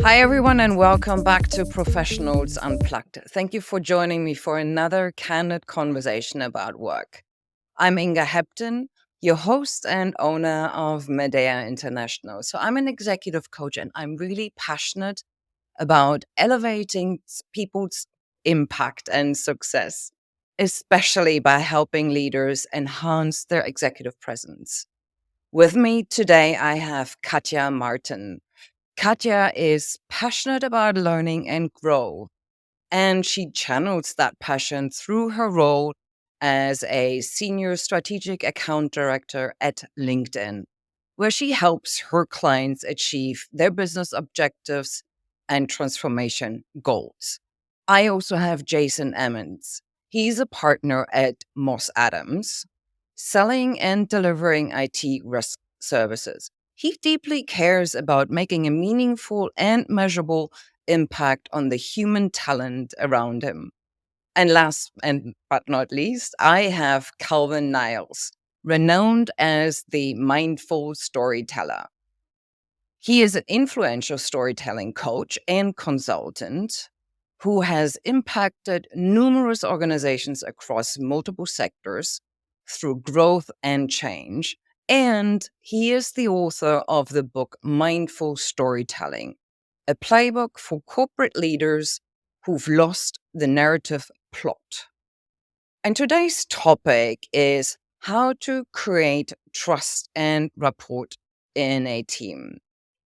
Hi, everyone, and welcome back to Professionals Unplugged. Thank you for joining me for another candid conversation about work. I'm Inga Hepton, your host and owner of Medea International. So I'm an executive coach, and I'm really passionate about elevating people's impact and success, especially by helping leaders enhance their executive presence. With me today, I have Katja Martin. Katja is passionate about learning and grow, and she channels that passion through her role as a senior strategic account director at LinkedIn, where she helps her clients achieve their business objectives and transformation goals. I also have Jason Emmons. He's a partner at Moss Adams, selling and delivering IT risk services. He deeply cares about making a meaningful and measurable impact on the human talent around him. And last but not least, I have Calvin Niles, renowned as the mindful storyteller. He is an influential storytelling coach and consultant who has impacted numerous organizations across multiple sectors through growth and change. And he is the author of the book Mindful Storytelling, a playbook for corporate leaders who've lost the narrative plot. And today's topic is how to create trust and rapport in a team.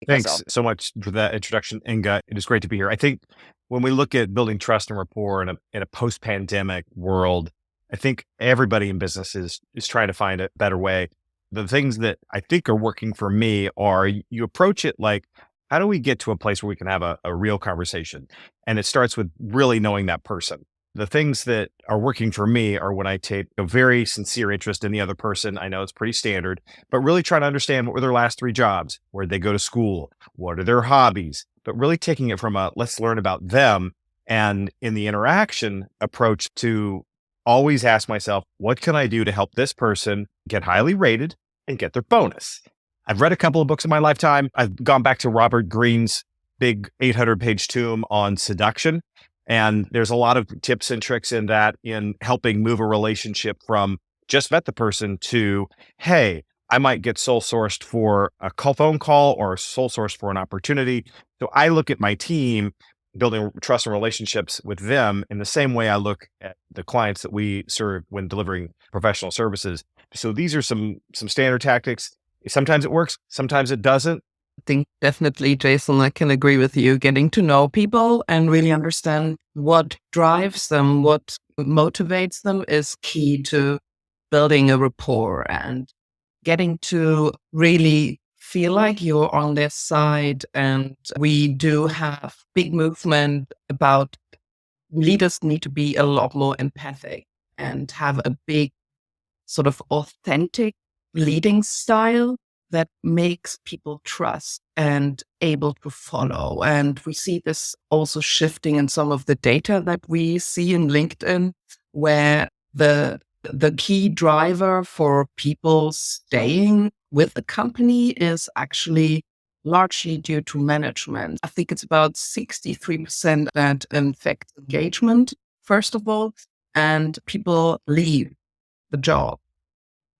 Thanks so much for that introduction, Inga. It is great to be here. I think when we look at building trust and rapport in a post-pandemic world, I think everybody in business is trying to find a better way. The things that I think are working for me are you approach it like, how do we get to a place where we can have a real conversation? And it starts with really knowing that person. The things that are working for me are when I take a very sincere interest in the other person. I know it's pretty standard, but really trying to understand what were their last 3 jobs, where'd they go to school, what are their hobbies, but really taking it from a let's learn about them, and in the interaction approach to always ask myself, what can I do to help this person get highly rated and get their bonus? I've read a couple of books in my lifetime. I've gone back to Robert Greene's big 800-page tome on seduction. And there's a lot of tips and tricks in that in helping move a relationship from just met the person to, hey, I might get sole sourced for a phone call or sole sourced for an opportunity. So I look at my team, building trust and relationships with them in the same way I look at the clients that we serve when delivering professional services. So these are some standard tactics. Sometimes it works, sometimes it doesn't. I think definitely, Jason, I can agree with you. Getting to know people and really understand what drives them, what motivates them is key to building a rapport and getting to really feel like you're on their side. And we do have big movement about leaders need to be a lot more empathic and have a big sort of authentic leading style that makes people trust and able to follow. And we see this also shifting in some of the data that we see in LinkedIn, where the key driver for people staying with the company is actually largely due to management. I think it's about 63% that affect engagement, first of all, and people leave the job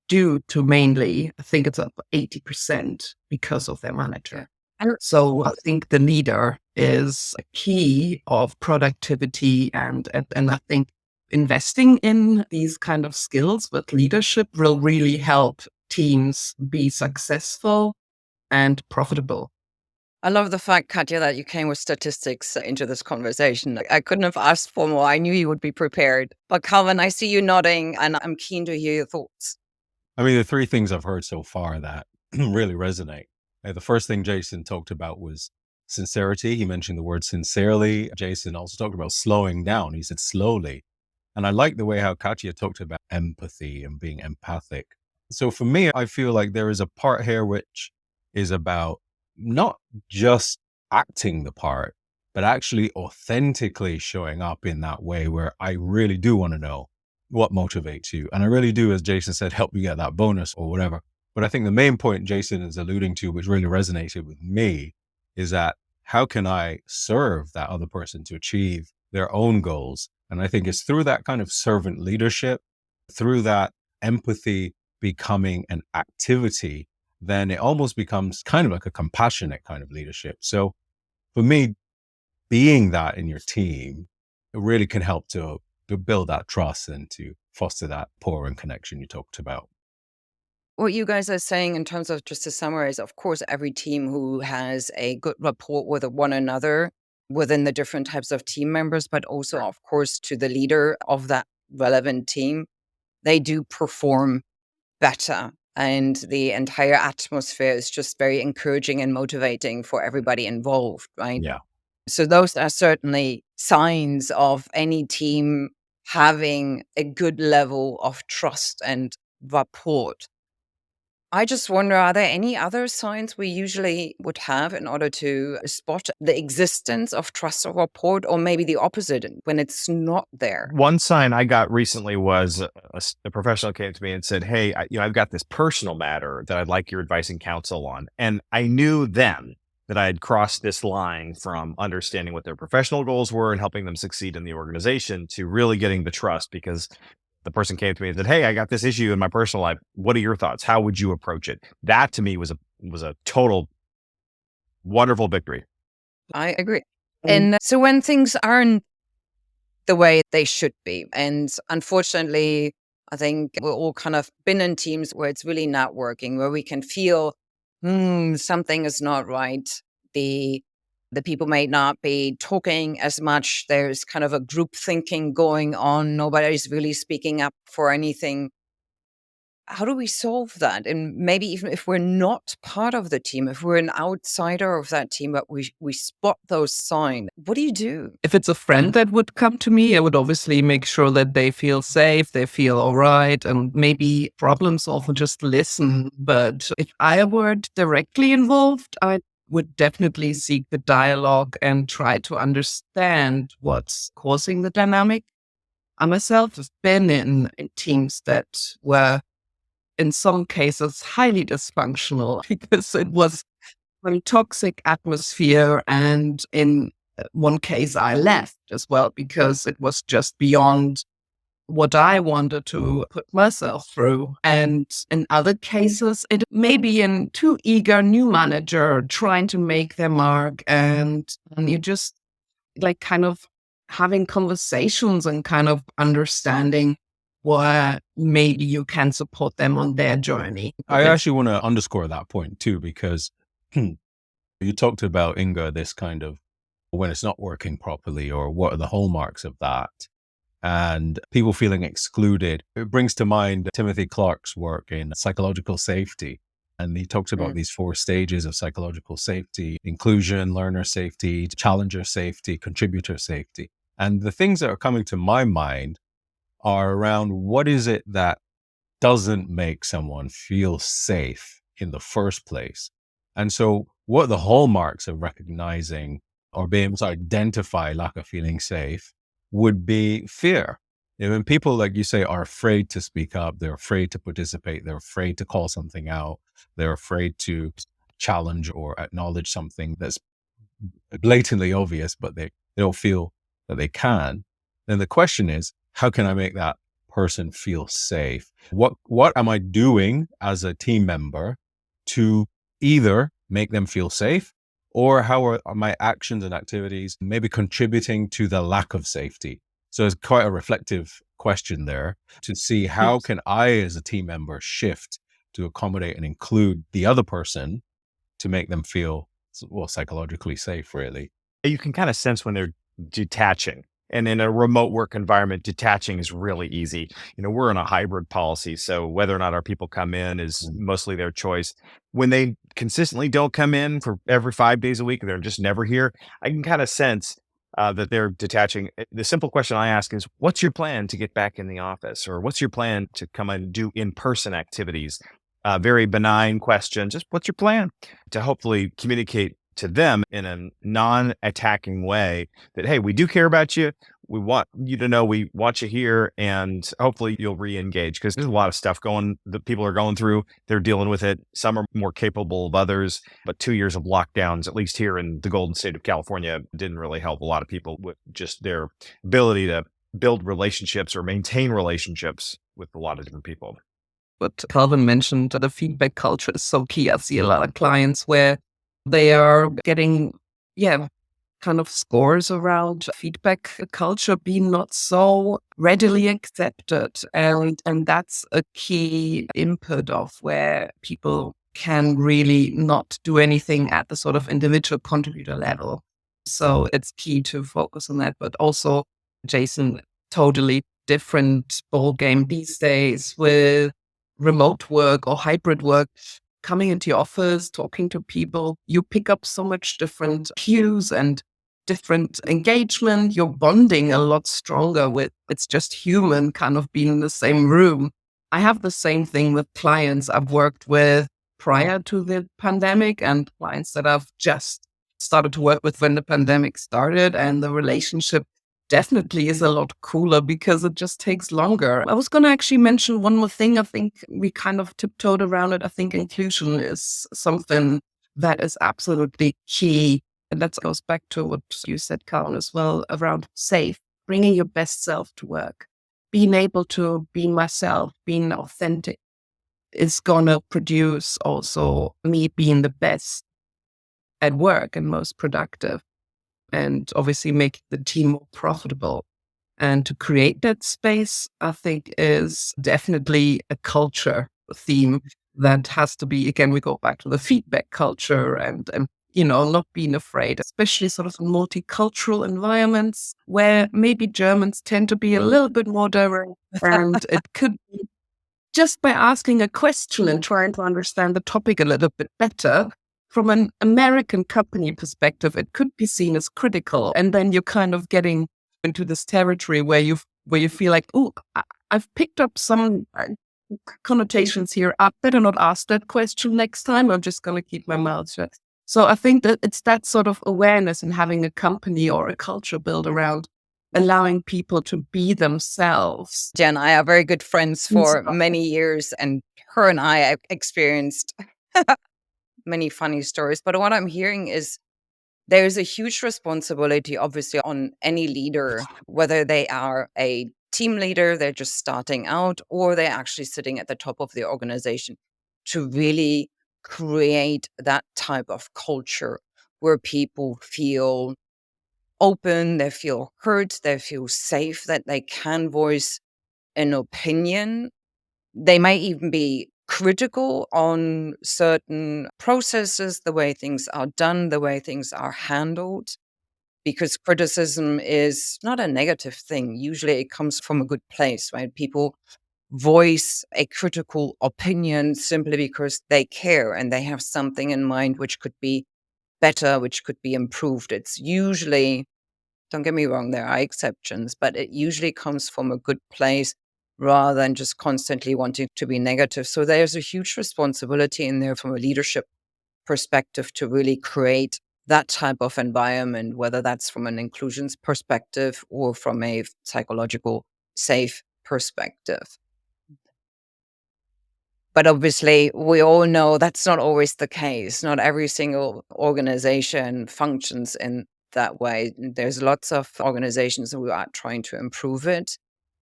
due to mainly, I think it's up 80% because of their manager. So I think the leader is a key of productivity and I think investing in these kind of skills with leadership will really help teams be successful and profitable. I love the fact, Katja, that you came with statistics into this conversation. I couldn't have asked for more. I knew you would be prepared. But Calvin, I see you nodding, and I'm keen to hear your thoughts. I mean, the 3 things I've heard so far that really resonate. The first thing Jason talked about was sincerity. He mentioned the word sincerely. Jason also talked about slowing down. He said slowly. And I like the way how Katja talked about empathy and being empathic. So for me, I feel like there is a part here which is about not just acting the part, but actually authentically showing up in that way where I really do want to know what motivates you. And I really do, as Jason said, help you get that bonus or whatever. But I think the main point Jason is alluding to, which really resonated with me, is that how can I serve that other person to achieve their own goals? And I think it's through that kind of servant leadership, through that empathy becoming an activity, then it almost becomes kind of like a compassionate kind of leadership. So for me, being that in your team, it really can help to build that trust and to foster that rapport and connection you talked about. What you guys are saying, in terms of, just to summarize, of course, every team who has a good rapport with one another within the different types of team members, but also, of course, to the leader of that relevant team, they do perform better. And the entire atmosphere is just very encouraging and motivating for everybody involved, right? Yeah. So those are certainly signs of any team having a good level of trust and rapport. I just wonder, are there any other signs we usually would have in order to spot the existence of trust or rapport, or maybe the opposite, when it's not there? One sign I got recently was a professional came to me and said, "Hey, I've got this personal matter that I'd like your advice and counsel on." And I knew then that I had crossed this line from understanding what their professional goals were and helping them succeed in the organization to really getting the trust, because the person came to me and said, "Hey, I got this issue in my personal life. What are your thoughts? How would you approach it?" That to me was a total wonderful victory. I agree. Mm. And so when things aren't the way they should be, and unfortunately, I think we're all kind of been in teams where it's really not working, where we can feel, something is not right. The the people may not be talking as much. There's kind of a group thinking going on. Nobody's really speaking up for anything. How do we solve that? And maybe even if we're not part of the team, if we're an outsider of that team, but we spot those signs, what do you do? If it's a friend that would come to me, I would obviously make sure that they feel safe, they feel all right, and maybe problem solve and just listen. But if I weren't directly involved, I would definitely seek the dialogue and try to understand what's causing the dynamic. I myself have been in teams that were in some cases highly dysfunctional because it was a toxic atmosphere. And in one case, I left as well because it was just beyond what I wanted to put myself through. And in other cases, it may be a too eager new manager trying to make their mark. And you just like kind of having conversations and kind of understanding where maybe you can support them on their journey. I actually want to underscore that point too, because you talked about, Inga, this kind of when it's not working properly or what are the hallmarks of that and people feeling excluded. It brings to mind Timothy Clark's work in psychological safety. And he talks about these 4 stages of psychological safety: inclusion, learner safety, challenger safety, contributor safety. And the things that are coming to my mind are around what is it that doesn't make someone feel safe in the first place. And so what are the hallmarks of recognizing or being able to identify lack of feeling safe would be fear. When people, like you say, are afraid to speak up, they're afraid to participate, they're afraid to call something out, they're afraid to challenge or acknowledge something that's blatantly obvious, but they don't feel that they can, then the question is, how can I make that person feel safe? What am I doing as a team member to either make them feel safe, or how are my actions and activities maybe contributing to the lack of safety? So it's quite a reflective question there to see how can I as a team member shift to accommodate and include the other person to make them feel, well, psychologically safe, really. You can kind of sense when they're detaching. And in a remote work environment, detaching is really easy. We're in a hybrid policy, so whether or not our people come in is mostly their choice. When they consistently don't come in for every 5 days a week, they're just never here, I can kind of sense that they're detaching. The simple question I ask is, what's your plan to get back in the office? Or what's your plan to come and do in-person activities? Very benign question. Just what's your plan to hopefully communicate to them in a non-attacking way that, hey, we do care about you. we want you to know we want you here, and hopefully you'll re-engage, because there's a lot of stuff that people are going through. They're dealing with it. Some are more capable of others, but 2 years of lockdowns, at least here in the golden state of California, didn't really help a lot of people with just their ability to build relationships or maintain relationships with a lot of different people. What Calvin mentioned, the feedback culture is so key. I see a lot of clients where they are getting, kind of scores around feedback culture being not so readily accepted. And that's a key input of where people can really not do anything at the sort of individual contributor level. So it's key to focus on that. But also, Jason, totally different ball game these days with remote work or hybrid work. Coming into your office, talking to people, you pick up so much different cues and different engagement. You're bonding a lot stronger with, it's just human kind of being in the same room. I have the same thing with clients I've worked with prior to the pandemic and clients that I've just started to work with when the pandemic started, and the relationship definitely is a lot cooler because it just takes longer. I was going to actually mention one more thing. I think we kind of tiptoed around it. I think inclusion is something that is absolutely key. And that goes back to what you said, Carl, as well, around safe, bringing your best self to work, being able to be myself, being authentic is going to produce also me being the best at work and most productive, and obviously make the team more profitable. And to create that space, I think, is definitely a culture theme that has to be, again, we go back to the feedback culture and not being afraid, especially sort of multicultural environments where maybe Germans tend to be a little bit more direct. And it could be just by asking a question and trying to understand the topic a little bit better. From an American company perspective, it could be seen as critical. And then you're kind of getting into this territory where you feel like, oh, I've picked up some connotations here. I better not ask that question next time. I'm just going to keep my mouth shut. So I think that it's that sort of awareness and having a company or a culture built around allowing people to be themselves. Jen and I are very good friends for many years, and her and I have experienced many funny stories. But what I'm hearing is there's a huge responsibility, obviously, on any leader, whether they are a team leader, they're just starting out, or they're actually sitting at the top of the organization, to really create that type of culture where people feel open, they feel heard, they feel safe, that they can voice an opinion. They may even be critical on certain processes, the way things are done, the way things are handled, because criticism is not a negative thing. Usually it comes from a good place, right? People voice a critical opinion simply because they care and they have something in mind which could be better, which could be improved. It's usually, don't get me wrong, there are exceptions, but it usually comes from a good place rather than just constantly wanting to be negative. So there's a huge responsibility in there from a leadership perspective to really create that type of environment, whether that's from an inclusions perspective or from a psychological safe perspective. But obviously, we all know that's not always the case. Not every single organization functions in that way. There's lots of organizations who are trying to improve it.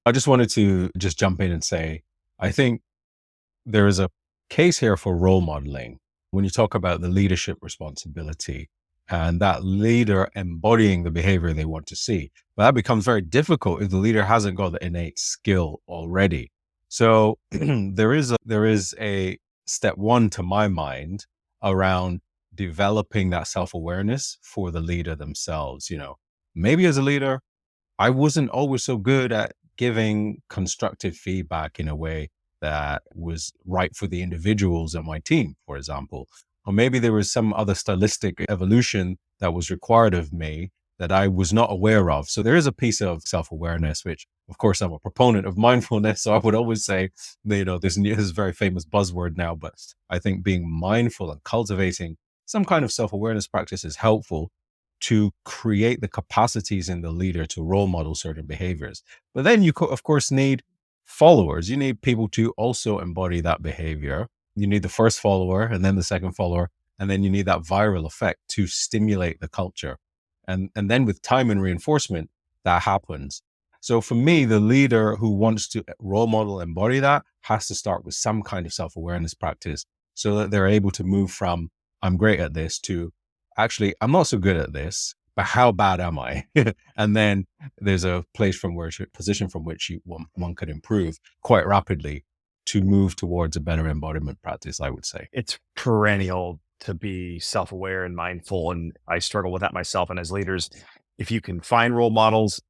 I just wanted to just jump in and say, I think there is a case here for role modeling when you talk about the leadership responsibility and that leader embodying the behavior they want to see. But that becomes very difficult if the leader hasn't got the innate skill already. So there is a step one to my mind around developing that self-awareness for the leader themselves. Maybe as a leader, I wasn't always so good at giving constructive feedback in a way that was right for the individuals on my team, for example. Or maybe there was some other stylistic evolution that was required of me that I was not aware of. So there is a piece of self-awareness, which, of course, I'm a proponent of mindfulness. So I would always say, this is a very famous buzzword now, but I think being mindful and cultivating some kind of self-awareness practice is helpful. to create the capacities in the leader to role model certain behaviors. But then you, of course, need followers. You need people to also embody that behavior. You need the first follower and then the second follower. And then you need that viral effect to stimulate the culture. And then with time and reinforcement, that happens. So for me, the leader who wants to role model, embody that has to start with some kind of self-awareness practice so that they're able to move from I'm great at this to actually, I'm not so good at this, but how bad am I? And then there's a position from which one could improve quite rapidly to move towards a better embodiment practice, I would say. It's perennial to be self-aware and mindful. And I struggle with that myself. And as leaders, if you can find role models,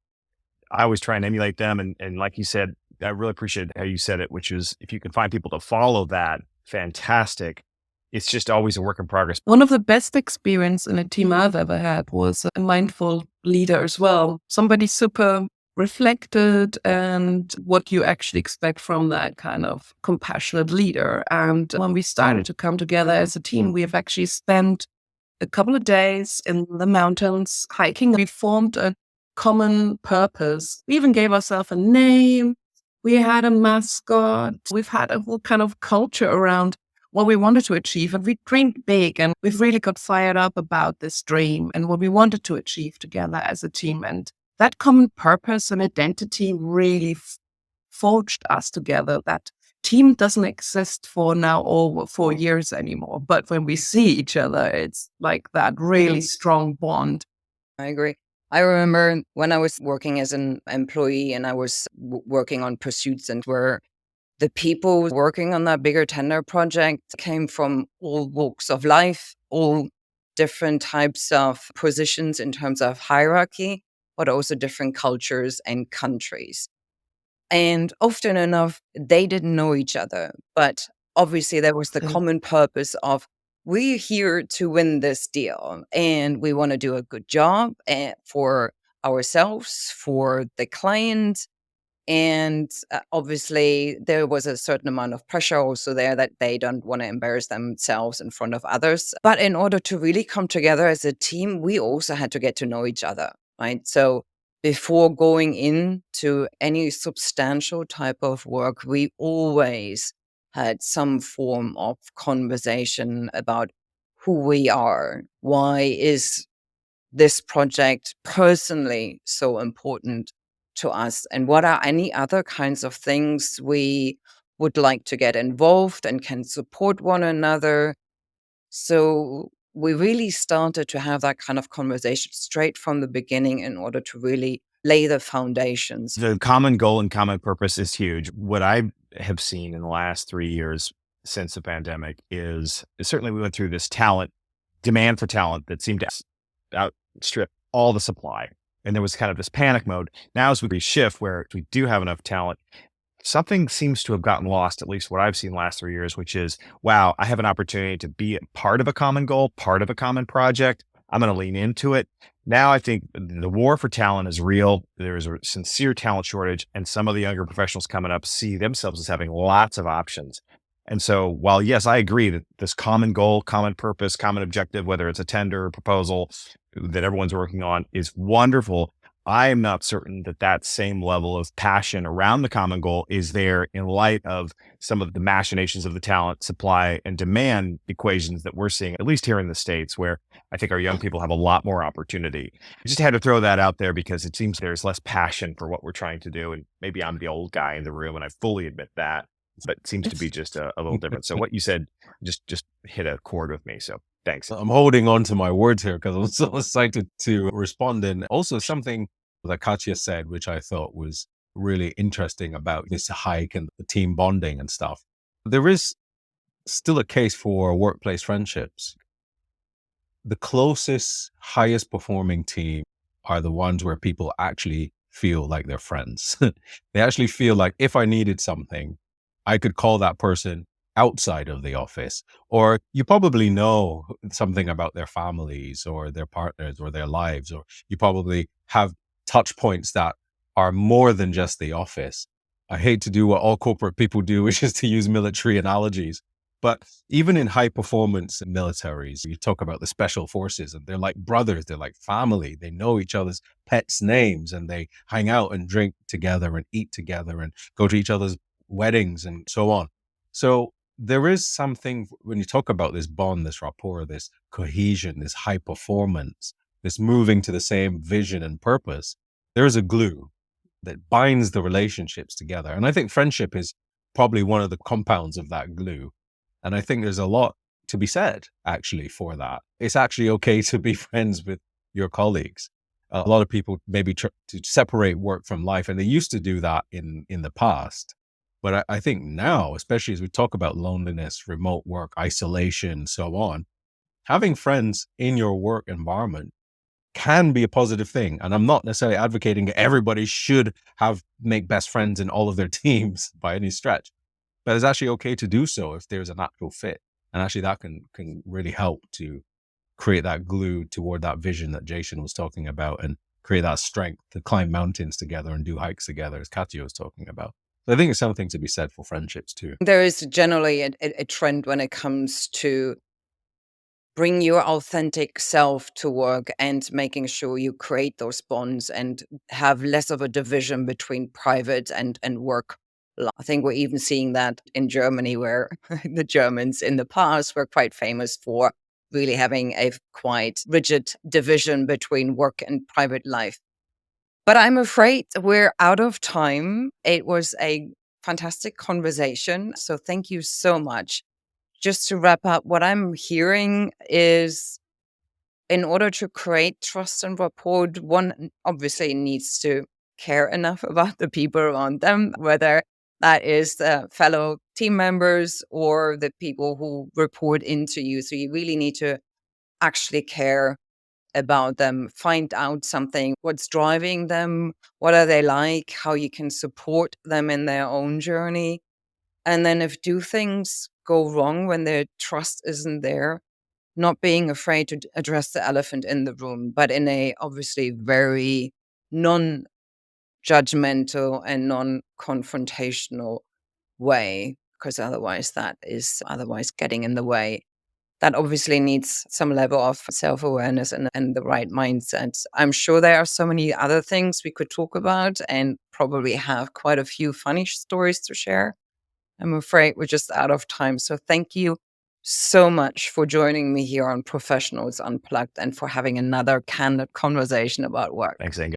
I always try and emulate them. And like you said, I really appreciate how you said it, which is if you can find people to follow that, fantastic. It's just always a work in progress. One of the best experience in a team I've ever had was a mindful leader as well. Somebody super reflected and what you actually expect from that kind of compassionate leader. And when we started to come together as a team, we have actually spent a couple of days in the mountains hiking. We formed a common purpose. We even gave ourselves a name. We had a mascot. We've had a whole kind of culture around what we wanted to achieve. And we dreamed big and we've really got fired up about this dream and what we wanted to achieve together as a team. And that common purpose and identity really forged us together. That team doesn't exist for now over 4 years anymore. But when we see each other, it's like that really strong bond. I agree. I remember when I was working as an employee and I was working on pursuits and where the people working on that bigger tender project came from all walks of life, all different types of positions in terms of hierarchy, but also different cultures and countries. And often enough, they didn't know each other. But obviously, there was the common purpose of we're here to win this deal and we want to do a good job for ourselves, for the client. And obviously, there was a certain amount of pressure also there that they don't want to embarrass themselves in front of others. But in order to really come together as a team, we also had to get to know each other, right? So before going into any substantial type of work, we always had some form of conversation about who we are. Why is this project personally so important to us? And what are any other kinds of things we would like to get involved and can support one another? So we really started to have that kind of conversation straight from the beginning in order to really lay the foundations. The common goal and common purpose is huge. What I have seen in the last 3 years since the pandemic is certainly we went through this demand for talent that seemed to outstrip all the supply. And there was kind of this panic mode. Now as we shift where we do have enough talent, something seems to have gotten lost, at least what I've seen the last 3 years, which is, wow, I have an opportunity to be a part of a common goal, part of a common project. I'm going to lean into it. Now I think the war for talent is real. There is a sincere talent shortage, and some of the younger professionals coming up see themselves as having lots of options. And so while, yes, I agree that this common goal, common purpose, common objective, whether it's a tender or proposal that everyone's working on is wonderful, I am not certain that that same level of passion around the common goal is there in light of some of the machinations of the talent supply and demand equations that we're seeing, at least here in the States, where I think our young people have a lot more opportunity. I just had to throw that out there because it seems there's less passion for what we're trying to do. And maybe I'm the old guy in the room and I fully admit that, but it seems to be just a little different. So what you said just hit a chord with me. So thanks. I'm holding on to my words here because I'm so excited to respond. And also something that Katja said, which I thought was really interesting about this hike and the team bonding and stuff. There is still a case for workplace friendships. The closest, highest performing team are the ones where people actually feel like they're friends. They actually feel like if I needed something, I could call that person outside of the office, or you probably know something about their families or their partners or their lives, or you probably have touch points that are more than just the office. I hate to do what all corporate people do, which is to use military analogies, But even in high performance militaries, you talk about the special forces and they're like brothers, they're like family. They know each other's pets' names and they hang out and drink together and eat together and go to each other's weddings and so on. So there is something when you talk about this bond, this rapport, this cohesion, this high performance, this moving to the same vision and purpose, there is a glue that binds the relationships together. And I think friendship is probably one of the compounds of that glue. And I think there's a lot to be said actually for that. It's actually okay to be friends with your colleagues. A lot of people maybe try to separate work from life, and they used to do that in the past. But I think now, especially as we talk about loneliness, remote work, isolation, so on, having friends in your work environment can be a positive thing. And I'm not necessarily advocating everybody should make best friends in all of their teams by any stretch. But it's actually okay to do so if there's a natural fit. And actually that can really help to create that glue toward that vision that Jason was talking about and create that strength to climb mountains together and do hikes together, as Katja was talking about. So I think it's something to be said for friendships too. There is generally a trend when it comes to bring your authentic self to work and making sure you create those bonds and have less of a division between private and work. I think we're even seeing that in Germany, where the Germans in the past were quite famous for really having a quite rigid division between work and private life. But I'm afraid we're out of time. It was a fantastic conversation. So thank you so much. Just to wrap up, what I'm hearing is in order to create trust and rapport, one obviously needs to care enough about the people around them, whether that is the fellow team members or the people who report into you. So you really need to actually care about them, find out something, what's driving them, what are they like, how you can support them in their own journey. And then if do things go wrong when their trust isn't there, not being afraid to address the elephant in the room, but in a obviously very non-judgmental and non-confrontational way, because otherwise that is otherwise getting in the way. That obviously needs some level of self-awareness and the right mindset. I'm sure there are so many other things we could talk about and probably have quite a few funny stories to share. I'm afraid we're just out of time. So thank you so much for joining me here on Professionals Unplugged and for having another candid conversation about work. Thanks, Inga.